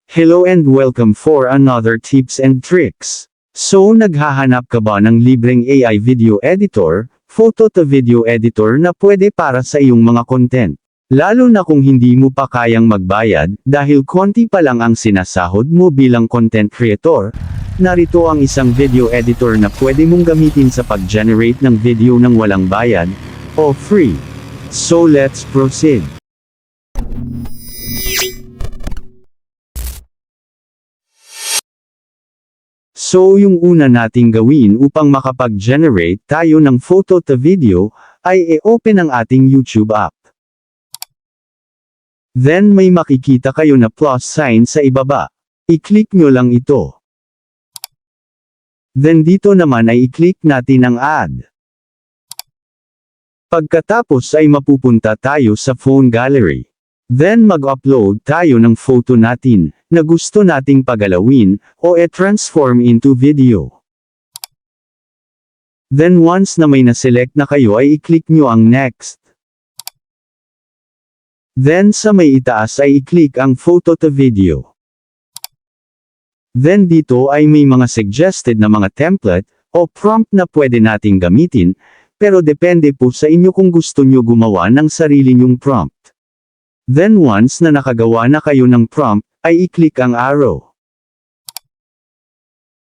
Hello and welcome for another tips and tricks. So naghahanap ka ba ng libreng AI video editor, photo to video editor na pwede para sa iyong mga content? Lalo na kung hindi mo pa kayang magbayad, dahil konti pa lang ang sinasahod mo bilang content creator. Narito ang isang video editor na pwede mong gamitin sa pag-generate ng video ng walang bayad, o free. So let's proceed. So yung una nating gawin upang makapag-generate tayo ng photo to video, ay i-open ang ating YouTube app. Then may makikita kayo na plus sign sa ibaba. I-click nyo lang ito. Then dito naman ay i-click natin ang add. Pagkatapos ay mapupunta tayo sa phone gallery. Then mag-upload tayo ng photo natin, na gusto nating pagalawin, o transform into video. Then once na may na-select na kayo ay i-click nyo ang next. Then sa may itaas ay i-click ang photo to video. Then dito ay may mga suggested na mga template, o prompt na pwede nating gamitin, pero depende po sa inyo kung gusto nyo gumawa ng sarili nyong prompt. Then once na nakagawa na kayo ng prompt, ay i-click ang arrow.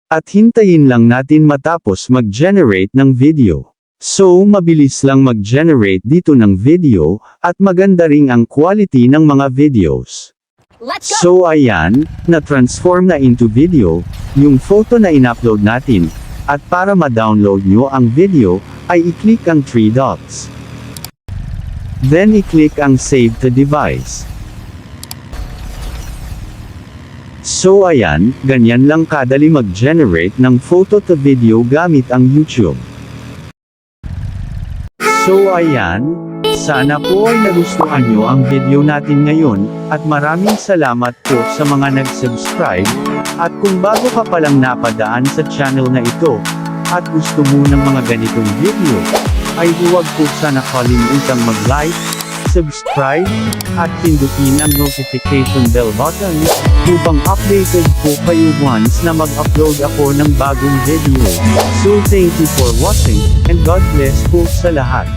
At hintayin lang natin matapos mag-generate ng video. So mabilis lang mag-generate dito ng video, at maganda ring ang quality ng mga videos. Let's go! So ayan, na-transform na into video, yung photo na in-upload natin, at para ma-download nyo ang video, ay i-click ang 3 dots. Then i-click ang Save to Device. So ayan, ganyan lang kadali mag-generate ng photo to video gamit ang YouTube. So ayan, sana po ay nagustuhan nyo ang video natin ngayon, at maraming salamat po sa mga nag-subscribe, at kung bago ka palang napadaan sa channel na ito, at gusto mo ng mga ganitong video, ay huwag po sana kalimutang mag-like, subscribe, at pindutin ang notification bell button, upang updated po kayo once na mag-upload ako ng bagong video. So thank you for watching, and God bless po sa lahat.